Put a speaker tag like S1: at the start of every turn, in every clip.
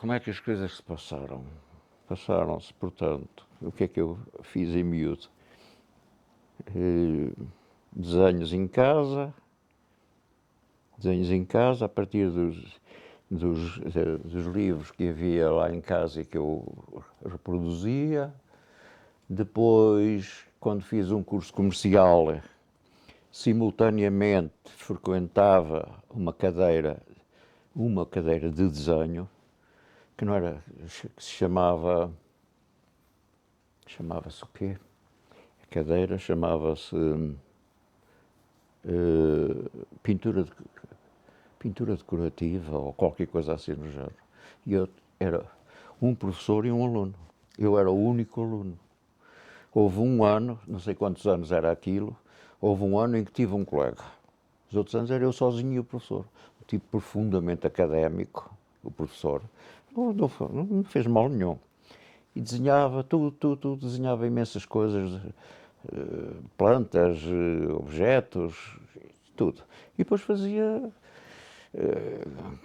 S1: Como é que as coisas se passaram? Passaram-se, portanto, o que é que eu fiz em miúdo? Eh, desenhos em casa, a partir dos livros que havia lá em casa e que eu reproduzia. Depois, quando fiz um curso comercial, simultaneamente frequentava uma cadeira de desenho, que não era, que se chamava-se o quê? A cadeira chamava-se pintura, pintura decorativa ou qualquer coisa assim no género. E eu era um professor e um aluno. Eu era o único aluno. Houve um ano, não sei quantos anos era aquilo, houve um ano em que tive um colega. Os outros anos era eu sozinho e o professor. Um tipo profundamente académico, o professor. Não me fez mal nenhum. E desenhava tudo, desenhava imensas coisas, plantas, objetos, tudo. E depois fazia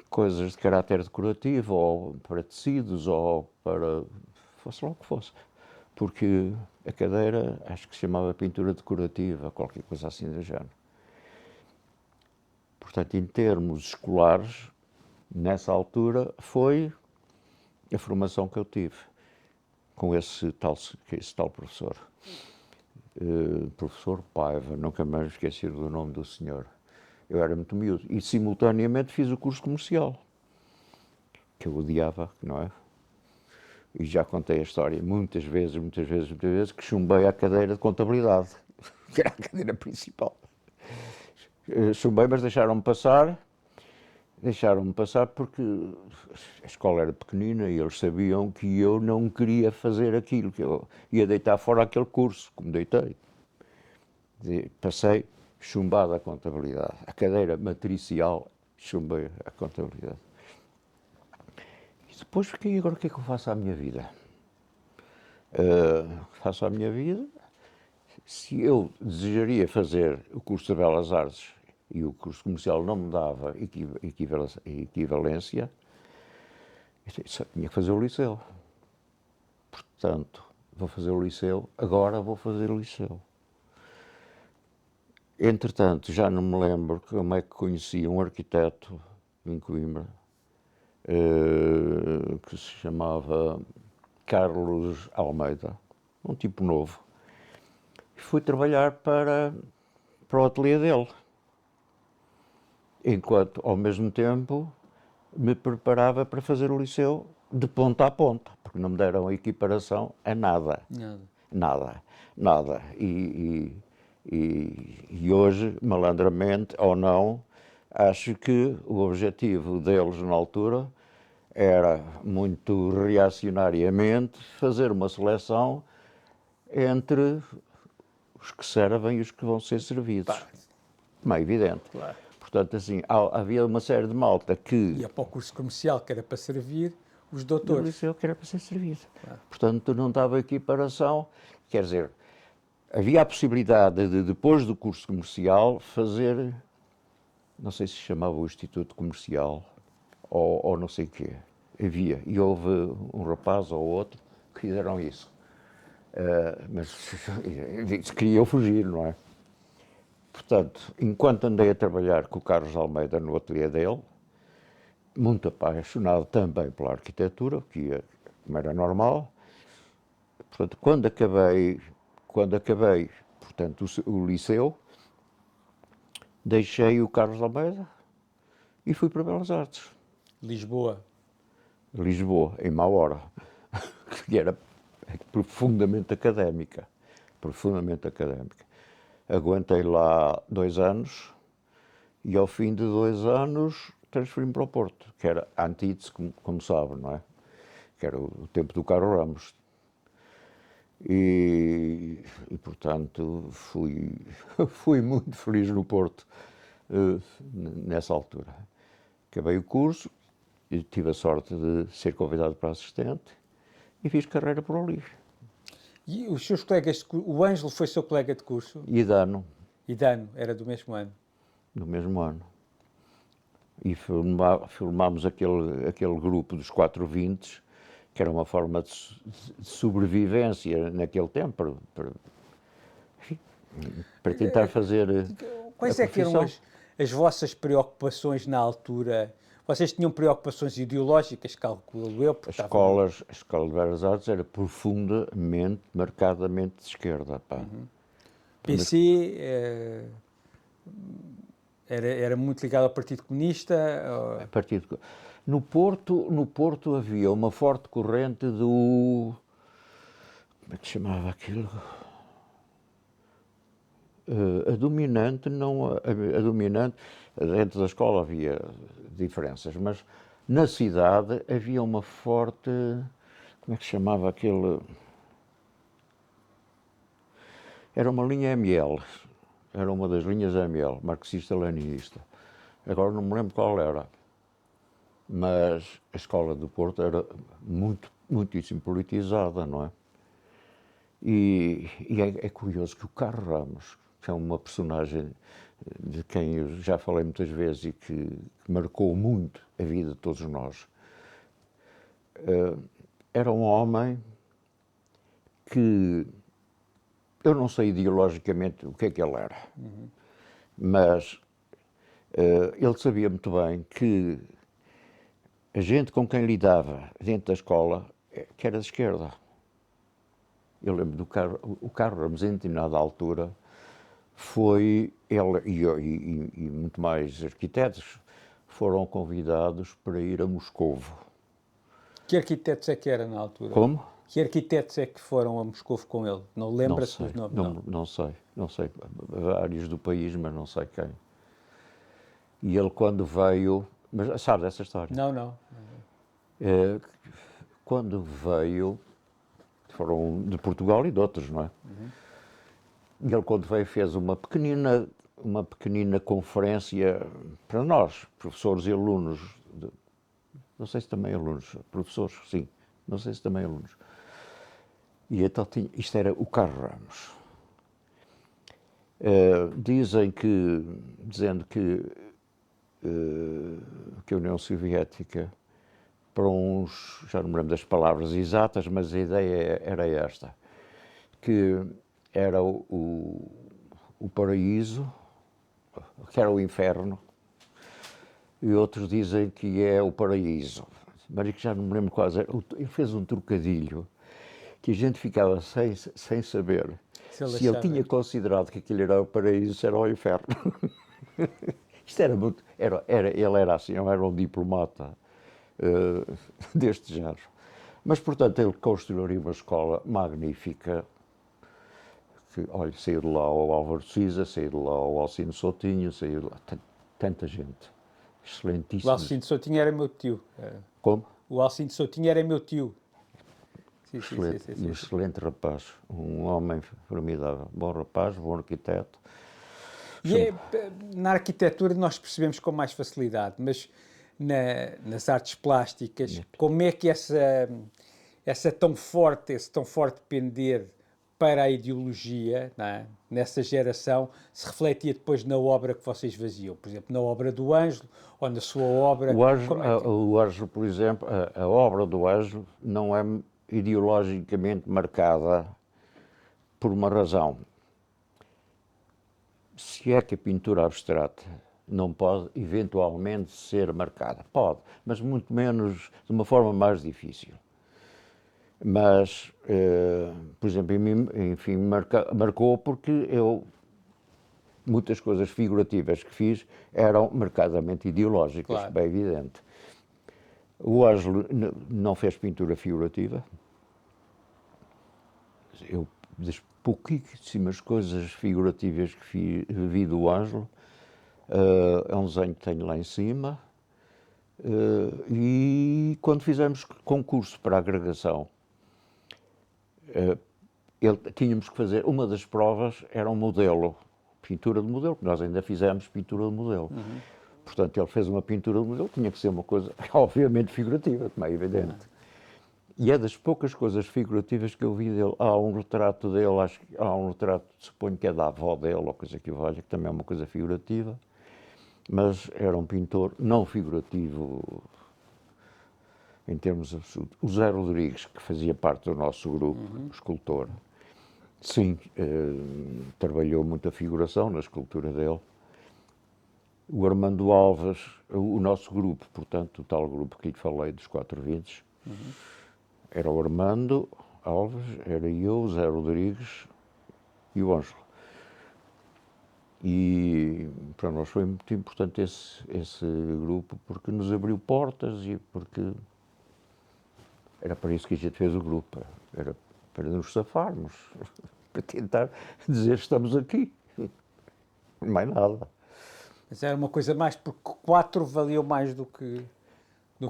S1: coisas de caráter decorativo, ou para tecidos, ou para fosse lá o que fosse. Porque a cadeira, acho que se chamava pintura decorativa, qualquer coisa assim do género. Portanto, em termos escolares, nessa altura, foi a formação que eu tive com esse tal professor. Professor Paiva, nunca mais esqueci do nome do senhor. Eu era muito miúdo. E, simultaneamente, fiz o curso comercial, que eu odiava, não é? E já contei a história muitas vezes, que chumbei a cadeira de contabilidade, que era a cadeira principal. Chumbei, mas deixaram-me passar porque a escola era pequenina e eles sabiam que eu não queria fazer aquilo, que eu ia deitar fora aquele curso, como deitei. Passei chumbado a contabilidade. A cadeira matricial, chumbei a contabilidade. E depois fiquei, agora o que é que eu faço à minha vida? Faço à minha vida. Se eu desejaria fazer o curso de Belas Artes e o curso comercial não me dava equivalência, eu só tinha que fazer o liceu. Portanto, vou fazer o liceu, agora vou fazer o liceu. Entretanto, já não me lembro como é que conheci um arquiteto em Coimbra, que se chamava Carlos Almeida, um tipo novo. Fui trabalhar para o ateliê dele, enquanto, ao mesmo tempo, me preparava para fazer o liceu de ponta a ponta, porque não me deram equiparação a nada.
S2: Nada.
S1: Nada, nada. E hoje, malandramente ou não, acho que o objetivo deles na altura era muito reacionariamente fazer uma seleção entre os que servem e os que vão ser servidos.
S2: Pá,
S1: Como é evidente.
S2: claro.
S1: Portanto, assim, havia uma série de malta que
S2: Ia para o curso comercial, que era para servir os
S1: do
S2: doutores.
S1: liceu que era para ser servido.
S2: Claro.
S1: Portanto, não dava equiparação. Quer dizer, havia a possibilidade de, depois do curso comercial, fazer, não sei se chamava o Instituto Comercial ou não sei o quê. Havia. E houve um rapaz ou outro que fizeram isso. Mas queria eu fugir, não é? Portanto, enquanto andei a trabalhar com o Carlos Almeida no ateliê dele, muito apaixonado também pela arquitetura, como era normal. Portanto, quando acabei portanto, o liceu, deixei o Carlos Almeida e fui para Belas Artes,
S2: Lisboa.
S1: Lisboa, em má hora, que era profundamente académica, profundamente académica. Aguentei lá 2 anos e ao fim de 2 anos transferi-me para o Porto, que era a antítese, como sabe, não é? Que era o tempo do Carlos Ramos. Portanto, fui muito feliz no Porto nessa altura. Acabei o curso e tive a sorte de ser convidado para assistente e fiz carreira por ali.
S2: E os seus colegas, o Ângelo foi seu colega de curso
S1: E Dano,
S2: e Dano era do mesmo ano.
S1: no mesmo ano. E filmámos aquele grupo dos 420, que era uma forma de sobrevivência naquele tempo, enfim, para tentar fazer
S2: Quais
S1: a
S2: é que eram
S1: profissão.
S2: as vossas preocupações na altura? Vocês tinham preocupações ideológicas, calculo eu, porque estavam...
S1: A Escola de Belas Artes era profundamente, marcadamente de esquerda, pá.
S2: PC era muito ligado ao Partido Comunista?
S1: A partir de... no Porto havia uma forte corrente do... Como é que se chamava aquilo? A dominante, não a dominante, dentro da escola havia diferenças, mas na cidade havia uma forte, como é que se chamava aquele? Era uma linha ML, era uma das linhas ML, marxista-leninista. Agora não me lembro qual era, mas a escola do Porto era muitíssimo politizada, não é? E é curioso que o Carlos Ramos, que é uma personagem de quem eu já falei muitas vezes e que marcou muito a vida de todos nós, era um homem que eu não sei ideologicamente o que é que ele era, mas ele sabia muito bem que a gente com quem lidava dentro da escola que era de esquerda. Eu lembro o Carlos Ramos, em determinada altura, foi ele e muito mais arquitetos foram convidados para ir a Moscovo.
S2: Que arquitetos é que era na altura?
S1: Como?
S2: Que arquitetos é que foram a Moscou com ele? Não lembra-se dos nomes?
S1: Não sei. Vários do país, mas não sei quem. E ele quando veio... Mas sabe dessa história?
S2: Não.
S1: Quando veio... Foram de Portugal e de outros, não é? E ele quando veio fez uma pequenina conferência para nós, professores e alunos, não sei se também alunos, professores, sim, não sei se também alunos. E então isto era o Carlos Ramos. Dizendo que a União Soviética, para uns, já não me lembro das palavras exatas, mas a ideia era esta, que era o paraíso, que era o inferno, e outros dizem que é o paraíso, mas que já não me lembro quase. Ele fez um trocadilho que a gente ficava sem saber se ele tinha considerado que aquilo era o paraíso, se era o inferno. Isto era muito... ele era assim, era um diplomata deste género. Mas, portanto, ele construiu uma escola magnífica, que, olha, saiu de lá o Álvaro Siza, saiu de lá o Alcino Soutinho, saiu de lá tanta gente. Excelentíssima.
S2: O Alcino Soutinho era meu tio.
S1: Como?
S2: O Alcino Soutinho era meu tio. Sim.
S1: Excelente rapaz, um homem formidável, bom rapaz, bom arquiteto.
S2: E na arquitetura nós percebemos com mais facilidade, mas nas artes plásticas, como é que esse tão forte pender para a ideologia, não é? Nessa geração, se refletia depois na obra que vocês faziam? Por exemplo, na obra do Ângelo ou na sua obra?
S1: O Ângelo, por exemplo, a obra do Ângelo não é ideologicamente marcada por uma razão. Se é que a pintura abstrata não pode eventualmente ser marcada, pode, mas muito menos, de uma forma mais difícil. Mas, por exemplo, enfim, marcou porque muitas coisas figurativas que fiz eram marcadamente ideológicas,
S2: claro.
S1: bem evidente. O Ângelo não fez pintura figurativa. Eu, das pouquíssimas coisas figurativas que vi do Ângelo, é um desenho que tenho lá em cima, e quando fizemos concurso para a agregação, tínhamos que fazer, uma das provas era um modelo, pintura de modelo, que nós ainda fizemos pintura de modelo. Portanto, ele fez uma pintura de modelo, tinha que ser uma coisa, obviamente, figurativa, como é evidente. E é das poucas coisas figurativas que eu vi dele. Há um retrato dele, acho que há um retrato, suponho que é da avó dele, ou coisa que valha, que também é uma coisa figurativa. mas era um pintor não figurativo em termos absolutos. O Zé Rodrigues, que fazia parte do nosso grupo, escultor, sim, trabalhou muita figuração na escultura dele. O Armando Alves, o nosso grupo, portanto, o tal grupo que lhe falei dos 420, era o Armando Alves, era eu, o Zé Rodrigues e o Ângelo. E para nós foi muito importante esse grupo, porque nos abriu portas e porque era para isso que a gente fez o grupo, era para nos safarmos, para tentar dizer estamos aqui, mais nada.
S2: Mas era uma coisa mais, porque 4 valiam mais do que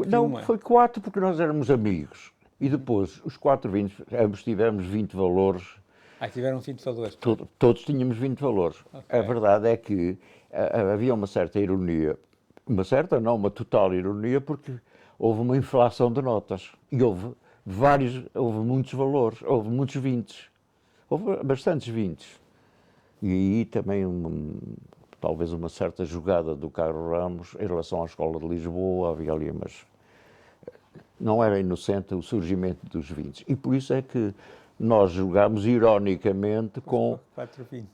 S1: Não,
S2: uma.
S1: foi 4 porque nós éramos amigos. E depois, os 420, ambos tivemos 20 valores,
S2: Tiveram 20 valores.
S1: todos tínhamos 20 valores.
S2: Ok.
S1: A verdade é que havia uma certa ironia, uma certa não, uma total ironia, porque houve uma inflação de notas. E houve muitos valores, houve muitos 20. Houve bastantes 20. E aí também talvez uma certa jogada do Carlos Ramos em relação à Escola de Lisboa, havia ali umas... Não era inocente o surgimento dos 20. E por isso é que nós jogámos ironicamente com
S2: 4,20.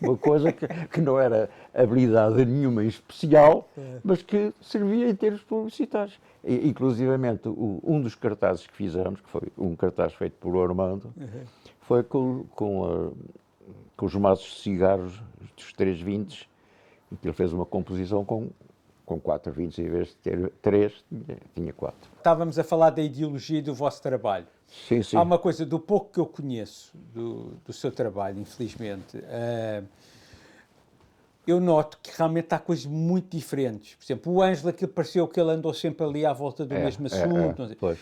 S1: uma coisa que não era habilidade nenhuma em especial, mas que servia em termos publicitários. E, inclusivamente, um dos cartazes que fizemos, que foi um cartaz feito por Armando, foi com os maços de cigarros dos 320, em que ele fez uma composição com 420, em vez de ter 3, tinha 4.
S2: Estávamos a falar da ideologia do vosso trabalho.
S1: Sim, sim.
S2: Há uma coisa, do pouco que eu conheço do seu trabalho, infelizmente, eu noto que realmente há coisas muito diferentes. Por exemplo, o Ângelo, aquilo pareceu que ele andou sempre ali à volta do mesmo assunto. Não sei.
S1: Pois.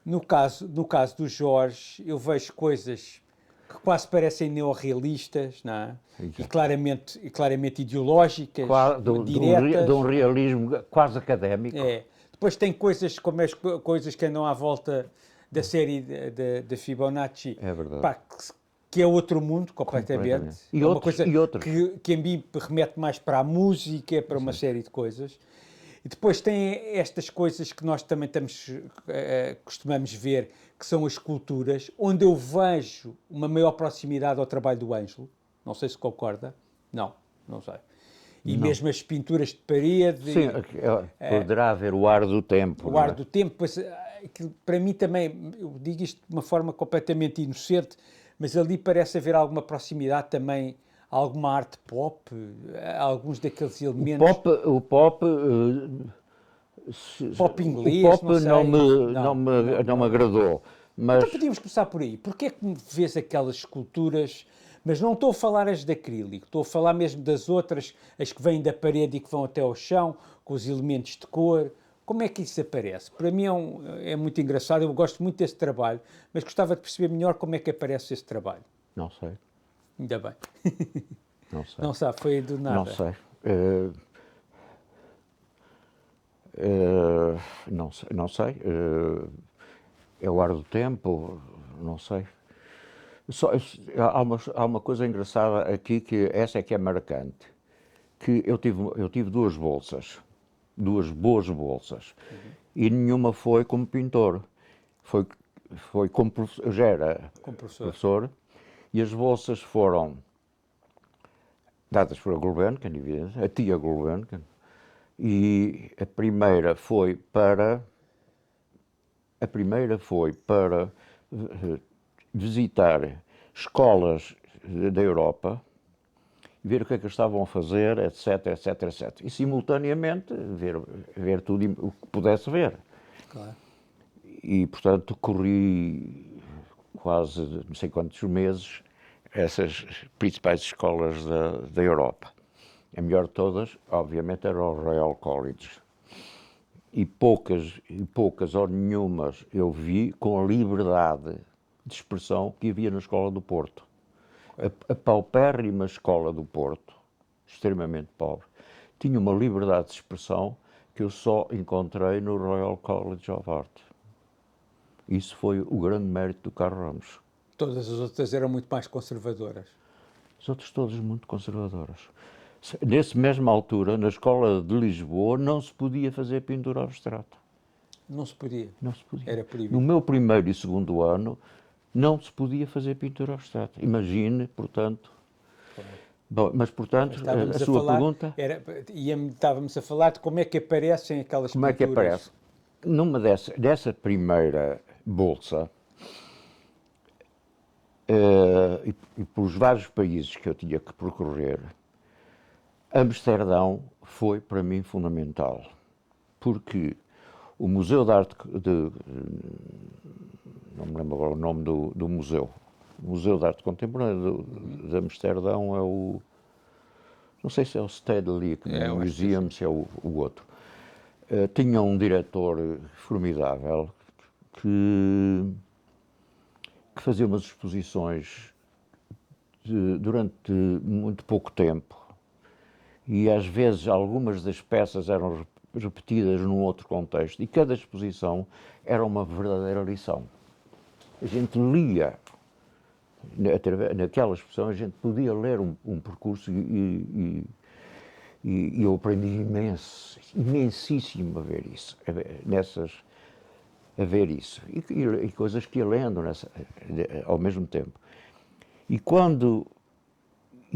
S2: No caso do Jorge, eu vejo coisas que quase parecem neorrealistas, não é? E claramente ideológicas, diretas.
S1: De um realismo quase académico.
S2: Depois tem coisas como as coisas que andam à volta da série da Fibonacci.
S1: É verdade.
S2: Pá, que é outro mundo, completamente.
S1: E
S2: é uma
S1: outros,
S2: coisa
S1: e outros.
S2: que a mim remete mais para a música, para uma série de coisas. E depois tem estas coisas que nós também costumamos ver, que são as esculturas, onde eu vejo uma maior proximidade ao trabalho do Ângelo. Não sei se concorda. Não sei. E
S1: não.
S2: Mesmo as pinturas de parede.
S1: Sim, poderá haver o ar do tempo.
S2: O ar do tempo, pois, para mim também, eu digo isto de uma forma completamente inocente, mas ali parece haver alguma proximidade também, alguma arte pop, alguns daqueles elementos.
S1: O pop
S2: inglês,
S1: o pop
S2: não
S1: me agradou. Mas...
S2: Então podíamos começar por aí. Porquê é que vês aquelas esculturas, mas não estou a falar as de acrílico, estou a falar mesmo das outras, as que vêm da parede e que vão até ao chão, com os elementos de cor. Como é que isso aparece? Para mim é muito engraçado, eu gosto muito desse trabalho, mas gostava de perceber melhor como é que aparece esse trabalho.
S1: Não sei.
S2: Ainda bem.
S1: Não sei.
S2: Não sabe, foi do nada.
S1: Não sei. Não sei. É o ar do tempo, não sei. Há uma coisa engraçada aqui, que essa é que é marcante, que eu tive duas bolsas, duas boas bolsas, e nenhuma foi como pintor, foi como professor, eu já era professor, e as bolsas foram dadas por a Gulbenkian, a tia Gulbenkian, e a primeira foi para visitar escolas da Europa, ver o que é que eles estavam a fazer, etc, etc, etc. E, simultaneamente, ver tudo o que pudesse ver.
S2: Claro.
S1: E, portanto, corri quase não sei quantos meses essas principais escolas da Europa. A melhor de todas, obviamente, era o Royal College. E poucas ou nenhumas eu vi com a liberdade de expressão que havia na Escola do Porto. A paupérrima Escola do Porto, extremamente pobre, tinha uma liberdade de expressão que eu só encontrei no Royal College of Art. Isso foi o grande mérito do Carlos Ramos.
S2: Todas as outras eram muito mais conservadoras.
S1: As outras todas muito conservadoras. Nessa mesma altura, na escola de Lisboa, não se podia fazer pintura abstrata.
S2: Não se podia.
S1: Não se podia.
S2: Era proibido.
S1: No meu primeiro e segundo ano, não se podia fazer pintura abstrata. Imagine, portanto... Bom, mas, portanto,
S2: Estávamos
S1: a sua
S2: falar,
S1: pergunta...
S2: estávamos a falar de como é que aparecem aquelas
S1: Como é que
S2: pinturas.
S1: aparece? Dessa primeira bolsa, e pelos vários países que eu tinha que percorrer, Amsterdão foi para mim fundamental, porque o Museu de Arte não me lembro agora o nome do museu, o Museu de Arte Contemporânea de Amsterdão é o, não sei se é o Stedelijk Museum, se é o outro. Tinha um diretor formidável que fazia umas exposições durante muito pouco tempo e às vezes algumas das peças eram repetidas num outro contexto e cada exposição era uma verdadeira lição. A gente lia, naquela exposição a gente podia ler um percurso e eu aprendi imensíssimo a ver isso, a ver isso. E coisas que ia lendo ao mesmo tempo. E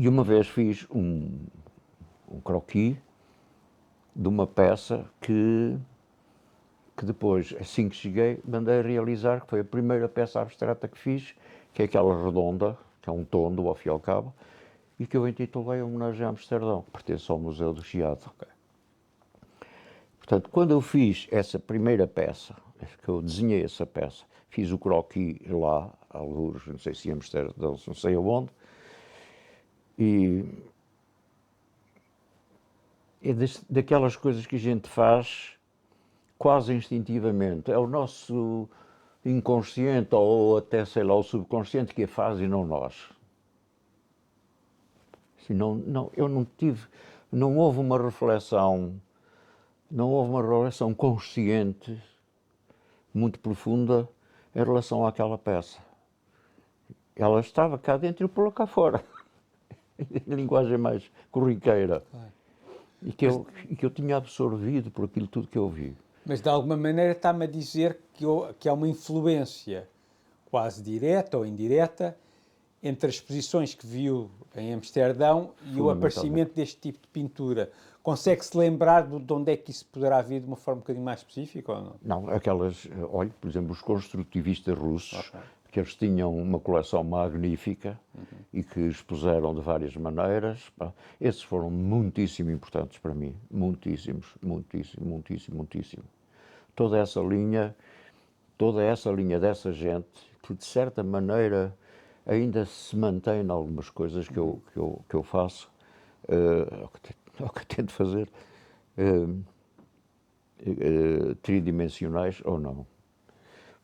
S1: uma vez fiz um croquis de uma peça que depois, assim que cheguei, mandei realizar, que foi a primeira peça abstrata que fiz, que é aquela redonda, que é um tondo, ao fim e ao cabo, e que eu intitulei Homenagem a Amsterdão, que pertence ao Museu do Chiado. Okay. Portanto, quando eu fiz essa primeira peça, que eu desenhei essa peça, fiz o croquis lá, alguns, não sei se em Amsterdão, não sei aonde, e é daquelas coisas que a gente faz quase instintivamente. É o nosso inconsciente ou até, sei lá, o subconsciente que a faz e não nós. Assim, eu não tive, não houve uma reflexão consciente, muito profunda, em relação àquela peça. Ela estava cá dentro e eu pô-la cá fora. Em linguagem mais corriqueira. E que eu tinha absorvido por aquilo tudo que eu vi.
S2: Mas de alguma maneira está-me a dizer que há uma influência quase direta ou indireta entre as exposições que viu em Amsterdão e o aparecimento deste tipo de pintura. Consegue-se lembrar de onde é que isso poderá vir de uma forma um bocadinho mais específica ou não?
S1: Não, olha, por exemplo, os construtivistas russos, que eles tinham uma coleção magnífica e que expuseram de várias maneiras, esses foram muitíssimo importantes para mim, muitíssimos. Toda essa linha dessa gente que, de certa maneira, ainda se mantém em algumas coisas que eu faço, ou que tento fazer, tridimensionais ou não.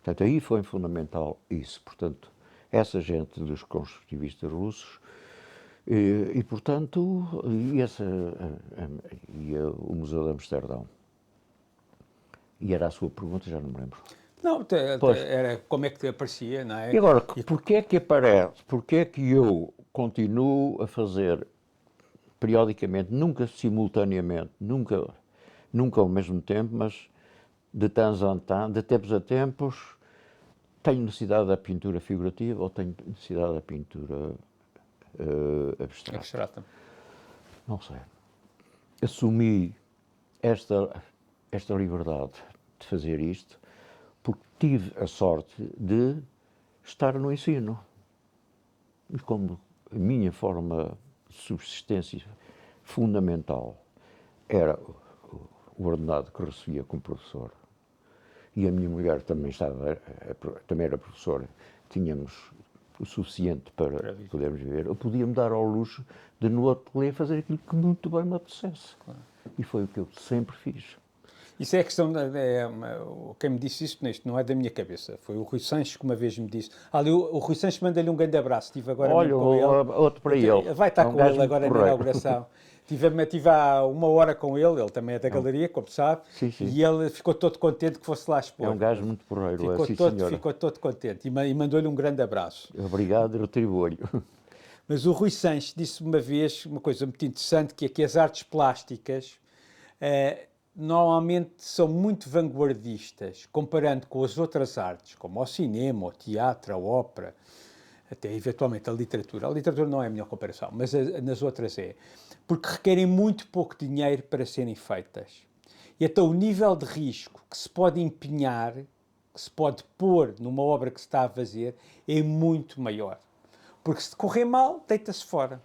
S1: Portanto, aí foi fundamental isso. Portanto, essa gente dos construtivistas russos portanto, o Museu de Amsterdão. E era a sua pergunta, já não me lembro.
S2: Não, era como é que aparecia, não é?
S1: E agora, porquê é que aparece? Porquê é que eu continuo a fazer periodicamente, nunca simultaneamente, nunca ao mesmo tempo, mas de tempos a tempos, tenho necessidade da pintura figurativa ou tenho necessidade da pintura abstrata? Não sei. Assumi esta liberdade de fazer isto porque tive a sorte de estar no ensino. E como a minha forma de subsistência fundamental era o ordenado que recebia como professor, e a minha mulher também era professora, tínhamos o suficiente para podermos viver, eu podia-me dar ao luxo de no ateliê fazer aquilo que muito bem me apetecesse. Claro. E foi o que eu sempre fiz.
S2: Isso é a questão, quem me disse isso, isto não é da minha cabeça, foi o Rui Sanches que uma vez me disse. O Rui Sanches manda-lhe um grande abraço, estive agora
S1: com ele. Outro para ele.
S2: Vai estar com ele agora na inauguração. Tive há uma hora com ele também é da galeria, como sabe,
S1: sim.
S2: E ele ficou todo contente que fosse lá expor.
S1: É um gajo muito porreiro,
S2: ficou todo contente e mandou-lhe um grande abraço.
S1: Obrigado, retribuo-lhe.
S2: Mas o Rui Sanches disse uma vez uma coisa muito interessante, que é que as artes plásticas normalmente são muito vanguardistas, comparando com as outras artes, como o cinema, o teatro, a ópera, até eventualmente a literatura. A literatura não é a melhor comparação, mas nas outras é. Porque requerem muito pouco dinheiro para serem feitas. E então o nível de risco que se pode empenhar, que se pode pôr numa obra que se está a fazer, é muito maior. Porque se correr mal, deita-se fora.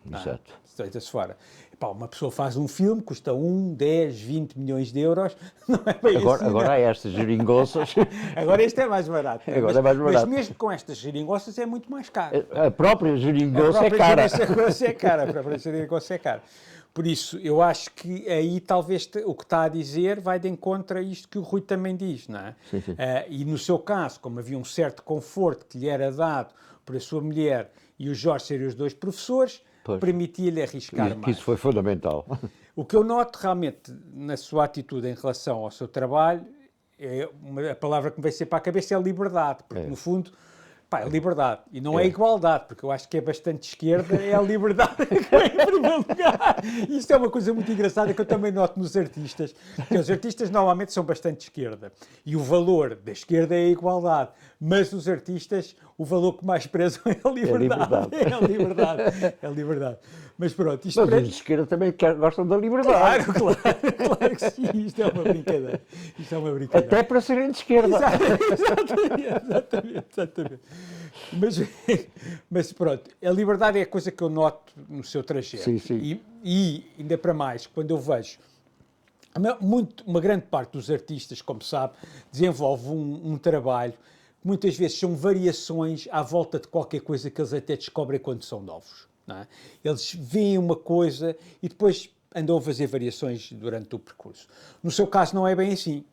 S1: Exato.
S2: Deita-se fora. Epá, uma pessoa faz um filme, custa 1, 10, 20 milhões de euros, não é bem assim.
S1: Agora há estas geringonças.
S2: Agora este é mais barato.
S1: Agora é mais barato.
S2: Mas mesmo com estas geringonças é muito mais caro.
S1: A própria geringonça é cara.
S2: A própria geringonça é cara. A própria geringonça é cara. Por isso, eu acho que aí talvez o que está a dizer vai de encontro a isto que o Rui também diz, não é?
S1: Sim, sim.
S2: E no seu caso, como havia um certo conforto que lhe era dado por a sua mulher e o Jorge serem os dois professores, permitia-lhe arriscar mais.
S1: Isso foi fundamental.
S2: O que eu noto realmente na sua atitude em relação ao seu trabalho, a palavra que me veio sempre para a cabeça é liberdade, porque no fundo, é liberdade. E não é igualdade, porque eu acho que é bastante esquerda, é a liberdade que vem em primeiro lugar. Isto é uma coisa muito engraçada que eu também noto nos artistas, que os artistas normalmente são bastante esquerda. E o valor da esquerda é a igualdade. Mas os artistas, o valor que mais prezam é a liberdade. É a liberdade. É a liberdade. Mas pronto, isto
S1: Mas os de esquerda também gostam da liberdade.
S2: Claro que sim, isto é uma brincadeira. Isto é uma brincadeira.
S1: Até para serem de esquerda.
S2: Exatamente. Mas pronto, a liberdade é a coisa que eu noto no seu trajeto.
S1: Sim, sim.
S2: E ainda para mais, quando eu vejo uma grande parte dos artistas, como sabe, desenvolve um trabalho que muitas vezes são variações à volta de qualquer coisa que eles até descobrem quando são novos. Não é? Eles veem uma coisa e depois andam a fazer variações durante o percurso. No seu caso não é bem assim.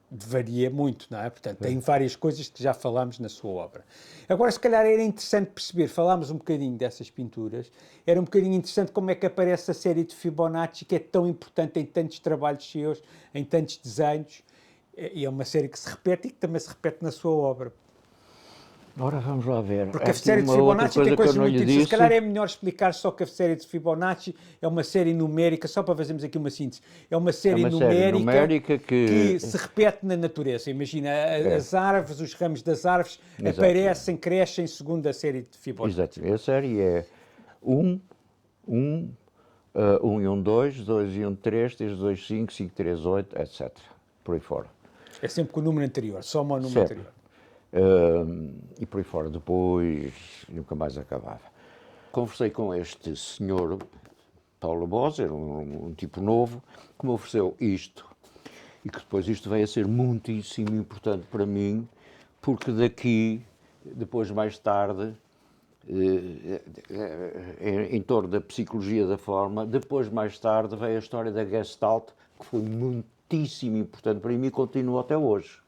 S2: Varia muito, não é? Portanto, tem várias coisas que já falámos na sua obra. Agora, se calhar era interessante perceber, falámos um bocadinho dessas pinturas, era um bocadinho interessante como é que aparece a série de Fibonacci, que é tão importante em tantos trabalhos seus, em tantos desenhos, e é uma série que se repete e que também se repete na sua obra.
S1: Ora, vamos lá ver.
S2: Porque a série de Fibonacci tem coisas muito interessantes. Se calhar é melhor explicar só que a série de Fibonacci é uma série numérica, só para fazermos aqui uma síntese, é uma série numérica que se repete na natureza. Imagina, as árvores, os ramos das árvores aparecem, crescem segundo a série de Fibonacci.
S1: Exatamente. A série é 1 e 1, 2, 2 e 1, 3, 3, 2, 5, 5, 3, 8, etc. Por aí fora.
S2: É sempre com o número anterior, soma o número anterior.
S1: E por aí fora, depois nunca mais acabava. Conversei com este senhor, Paulo Boser, um tipo novo, que me ofereceu isto, e que depois isto veio a ser muitíssimo importante para mim, porque daqui, depois mais tarde, em torno da psicologia da forma, depois mais tarde veio a história da Gestalt, que foi muitíssimo importante para mim e continua até hoje.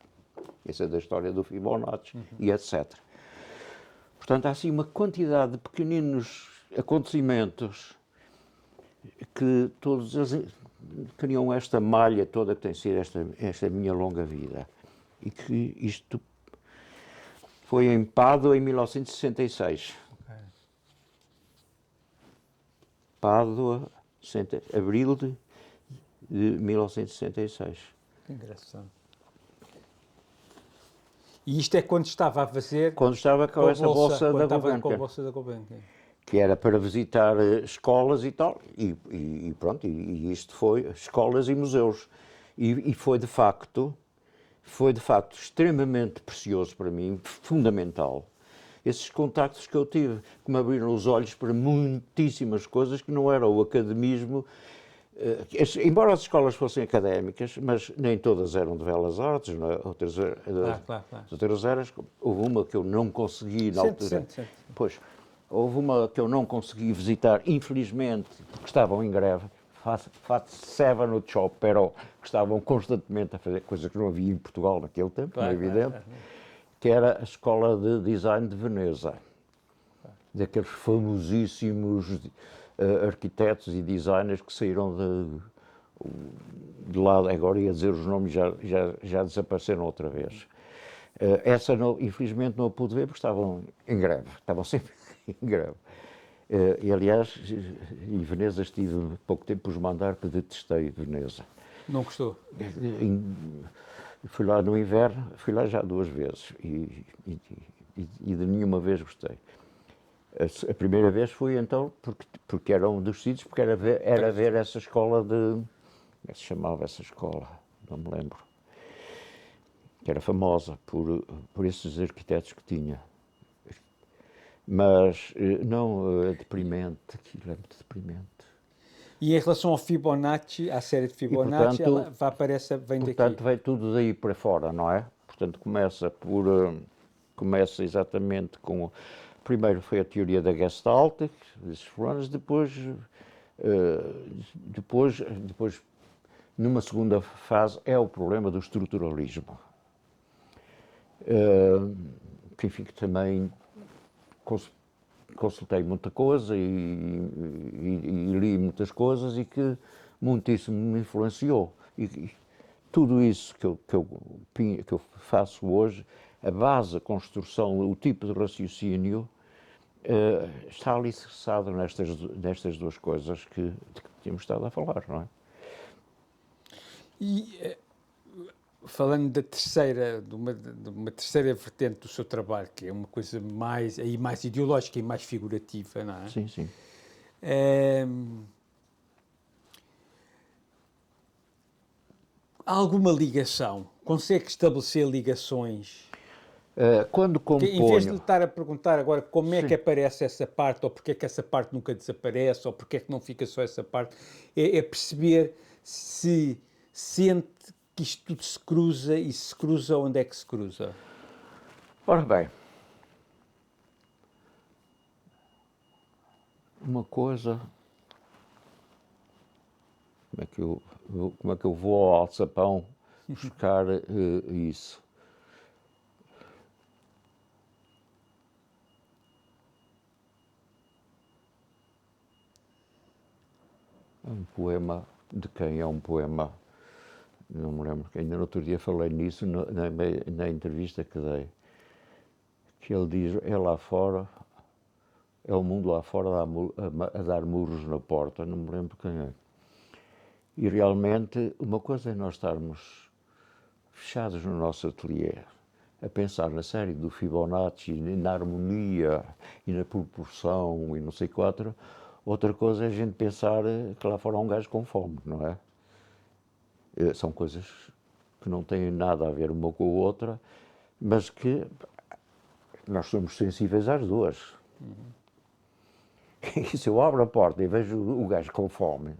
S1: Essa é da história do Fibonacci e etc. Portanto, há assim uma quantidade de pequeninos acontecimentos que todos eles criam esta malha toda que tem sido esta minha longa vida. E que isto foi em Pádua em 1966. Pádua, abril de 1966.
S2: Que engraçado. E isto é quando estava a fazer...
S1: Quando estava com essa bolsa da Gulbenkian.
S2: Com a bolsa da Gulbenkian.
S1: Que era para visitar escolas e tal, e pronto, e isto foi escolas e museus. E foi de facto extremamente precioso para mim, fundamental. Esses contactos que eu tive, que me abriram os olhos para muitíssimas coisas que não era o academismo. Embora as escolas fossem académicas, mas nem todas eram de belas artes, outras eram. Houve uma que eu não consegui na altura. Pois, houve uma que eu não consegui visitar, infelizmente, porque estavam em greve. Facevano Ciopero, que estavam constantemente a fazer coisas que não havia em Portugal naquele tempo, é evidente, que era a Escola de Design de Veneza, daqueles famosíssimos arquitetos e designers que saíram de lá, agora ia dizer os nomes, já desapareceram outra vez. Essa, infelizmente, não a pude ver porque estavam em greve, estavam sempre em greve. E, aliás, em Veneza estive pouco tempo por mandar que detestei Veneza.
S2: Não gostou?
S1: Fui lá no inverno, fui lá já 2 vezes e de nenhuma vez gostei. A primeira vez fui então porque era um dos sítios, porque era ver essa escola de... Como é que se chamava essa escola? Não me lembro. Que era famosa por esses arquitetos que tinha. Mas não, é deprimente, aquilo é muito deprimente.
S2: E em relação ao Fibonacci, à série de
S1: E
S2: Fibonacci, ela vem daqui.
S1: portanto vai tudo daí para fora, não é? Portanto começa exatamente com... Primeiro foi a teoria da Gestalt, desses fulanos, depois, numa segunda fase, é o problema do estruturalismo. Que enfim, que também consultei muita coisa e li muitas coisas e que muitíssimo me influenciou. E tudo isso que eu faço hoje, a base, a construção, o tipo de raciocínio, está alicerçado nestas 2 coisas de que tínhamos estado a falar, não é?
S2: E falando da terceira, de uma terceira vertente do seu trabalho, que é uma coisa mais ideológica e mais figurativa, não é?
S1: Sim, sim.
S2: Há alguma ligação? Consegue estabelecer ligações?
S1: Quando componho...
S2: Em vez de lhe estar a perguntar agora como é
S1: Sim.
S2: que aparece essa parte, ou porque é que essa parte nunca desaparece, ou porque é que não fica só essa parte, é perceber se sente que isto tudo se cruza e se cruza, onde é que se cruza?
S1: Ora bem, uma coisa... Como é que eu vou ao alçapão buscar isso? É um poema de quem? É um poema, não me lembro, ainda no outro dia falei nisso na entrevista que dei, que ele diz, é lá fora, é o mundo lá fora a dar murros na porta, não me lembro quem é. E realmente, uma coisa é nós estarmos fechados no nosso ateliê, a pensar na série do Fibonacci, na harmonia e na proporção e não sei quatro. Outra coisa é a gente pensar que lá fora há um gajo com fome, não é? São coisas que não têm nada a ver uma com a outra, mas que nós somos sensíveis às 2. E se eu abro a porta e vejo o gajo com fome,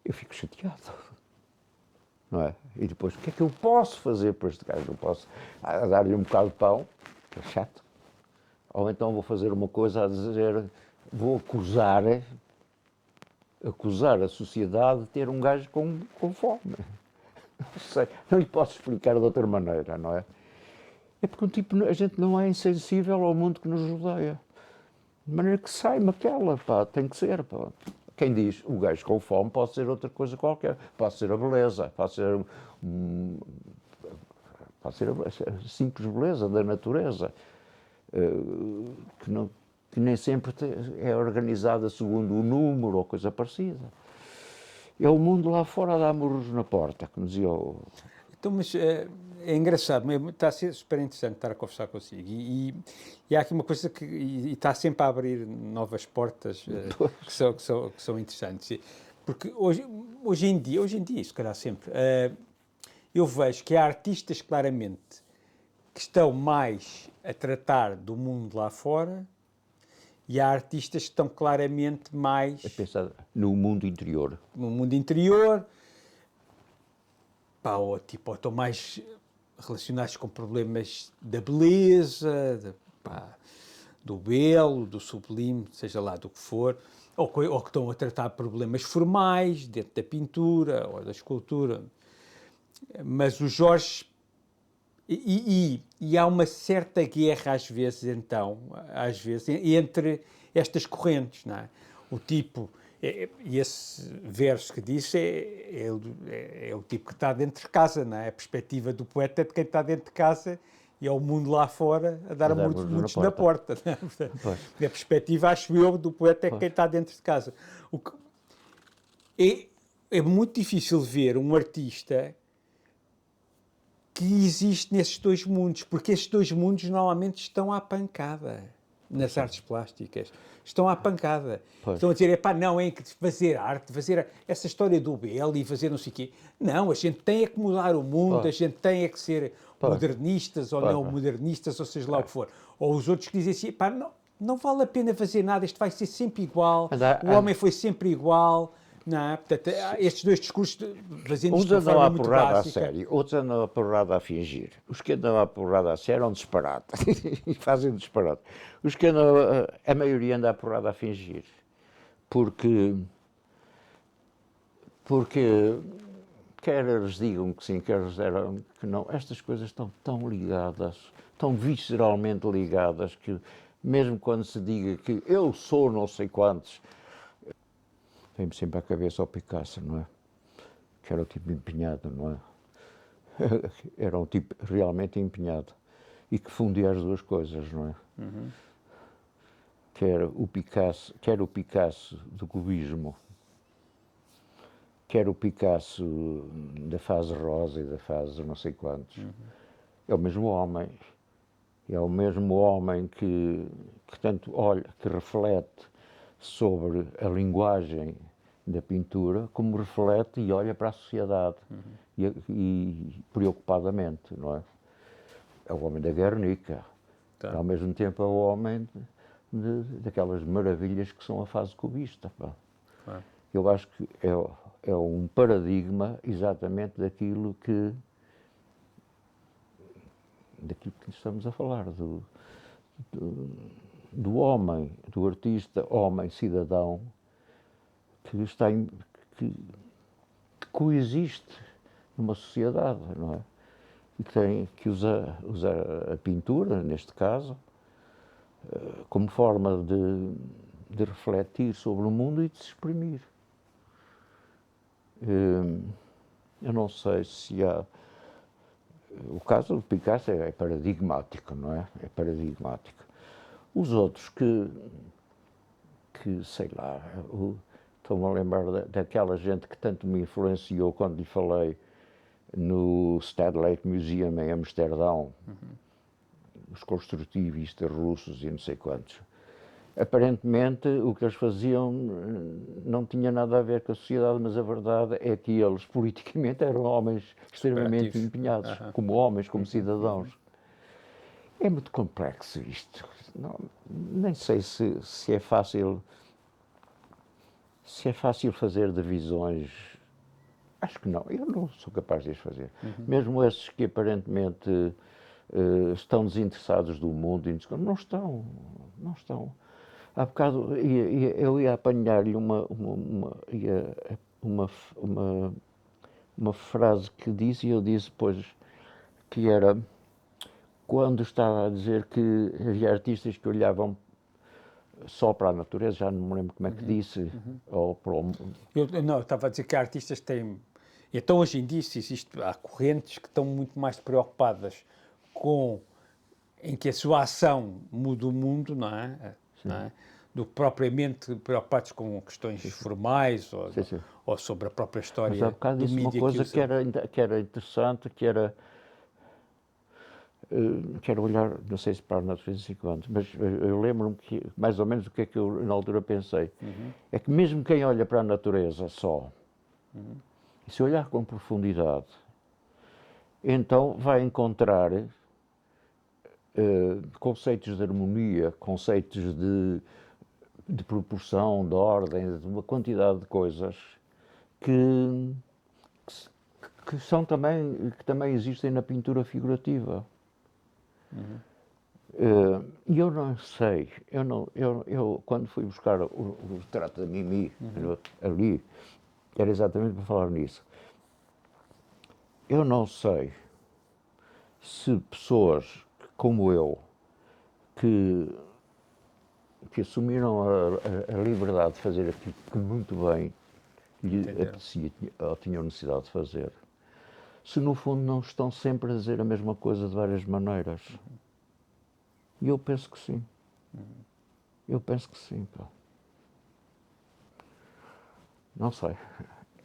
S1: eu fico chateado, não é? E depois, o que é que eu posso fazer para este gajo? Eu posso dar-lhe um bocado de pão, que é chato, ou então vou fazer uma coisa a dizer, vou acusar a sociedade de ter um gajo com fome. Não sei, não lhe posso explicar de outra maneira, não é? É porque a gente não é insensível ao mundo que nos rodeia. De maneira que sai-me aquela, pá, tem que ser, pá. Quem diz o gajo com fome pode ser outra coisa qualquer, pode ser a beleza, pode ser a simples beleza da natureza, que nem sempre é organizada segundo o número ou coisa parecida. É o mundo lá fora a dar murros na porta, como dizia o...
S2: Então, mas é engraçado, está a ser super interessante estar a conversar consigo e há aqui uma coisa que está sempre a abrir novas portas que são interessantes. Porque hoje em dia, se calhar sempre, eu vejo que há artistas claramente que estão mais a tratar do mundo lá fora e há artistas que estão claramente mais...
S1: A pensar no mundo interior.
S2: No mundo interior, pá, ou estão mais relacionados com problemas da beleza, do belo, do sublime, seja lá do que for, ou que estão a tratar problemas formais dentro da pintura ou da escultura. Mas o Jorge... E há uma certa guerra às vezes, entre estas correntes, não é? O tipo... E esse verso que disse é o tipo que está dentro de casa, não é? A perspectiva do poeta é de quem está dentro de casa e é o mundo lá fora a dar muitos na porta. Né? Portanto, a perspectiva, acho eu, do poeta é quem está dentro de casa. O que é muito difícil ver um artista que existe nesses dois mundos, porque esses dois mundos normalmente estão à pancada nas artes plásticas. Estão à pancada. Estão a dizer, epá, não, é que fazer arte, fazer essa história do belo e fazer não sei o quê. Não, a gente tem é que mudar o mundo, a gente tem é que ser modernistas ou não modernistas, ou seja lá o que for. Ou os outros que dizem assim, pá, não vale a pena fazer nada, isto vai ser sempre igual, o homem foi sempre igual. Não, portanto, estes dois discursos fazendo
S1: uns
S2: isto de forma muito
S1: porrada
S2: básica.
S1: a sério, outros andam a porrada a fingir. Os que andam a porrada a sério é um disparate. E fazem disparate. Os que andam, a maioria anda a porrada a fingir. Porque quer eles digam que sim, quer eles digam que não, estas coisas estão tão ligadas, tão visceralmente ligadas, que mesmo quando se diga que eu sou não sei quantos, vem-me sempre à cabeça ao Picasso, não é? Que era o tipo empenhado, não é? Era um tipo realmente empenhado e que fundia as duas coisas, não é? Uhum. Quer o Picasso do cubismo, quer o Picasso da fase rosa e da fase não sei quantos. Uhum. É o mesmo homem. É o mesmo homem que tanto olha, que reflete sobre a linguagem da pintura, como reflete e olha para a sociedade, e preocupadamente, não é? É o homem da Guernica, ao mesmo tempo é o homem daquelas maravilhas que são a fase cubista. Eu acho que é um paradigma exatamente daquilo que estamos a falar, do homem, do artista, homem, cidadão, que coexiste numa sociedade, não é? E que usa a pintura, neste caso, como forma de refletir sobre o mundo e de se exprimir. Eu não sei se há... O caso do Picasso é paradigmático, não é? É paradigmático. Os outros que sei lá, estou-me a lembrar daquela gente que tanto me influenciou quando lhe falei no Stedelijk Museum em Amsterdão, os construtivistas russos e não sei quantos. Aparentemente, o que eles faziam não tinha nada a ver com a sociedade, mas a verdade é que eles, politicamente, eram homens extremamente empenhados, como homens, como cidadãos. É muito complexo isto. Não, nem sei se é fácil fazer divisões. Acho que não. Eu não sou capaz de as fazer. Mesmo esses que aparentemente estão desinteressados do mundo, não estão. Há bocado eu ia apanhar-lhe uma frase que disse, e eu disse depois que era quando estava a dizer que havia artistas que olhavam só para a natureza, já não me lembro como é que disse, ou para o...
S2: Eu estava a dizer que artistas têm... Então, hoje em dia, há correntes que estão muito mais preocupadas em que a sua ação mude o mundo, não é? Do que propriamente preocupados com questões formais ou sobre a própria história
S1: Mas há bocado disse uma coisa que era interessante, que era... quero olhar, não sei se para a natureza quanto, mas eu lembro-me que, mais ou menos, o que é que eu na altura pensei. É que mesmo quem olha para a natureza só, e se olhar com profundidade, então vai encontrar conceitos de harmonia, conceitos de proporção, de ordem, de uma quantidade de coisas que também existem na pintura figurativa. E eu não sei, eu quando fui buscar o retrato da Mimi ali, era exatamente para falar nisso. Eu não sei se pessoas como eu, que assumiram a liberdade de fazer aquilo que muito bem lhe apetecia ou tinham necessidade de fazer, se no fundo não estão sempre a dizer a mesma coisa de várias maneiras? E eu penso que sim. Eu penso que sim, pá. Não sei.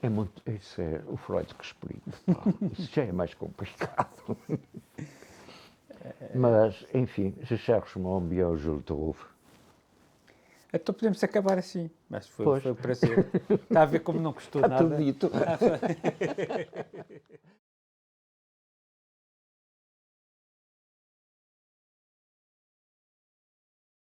S1: É muito. Isso é o Freud que explica. Pá. Isso já é mais complicado. Mas, enfim, je cherche mon bien, je le trouve.
S2: Então podemos acabar assim. Mas foi
S1: Pois.
S2: um prazer. Está a ver como não custou
S1: Está
S2: nada.
S1: tudo dito.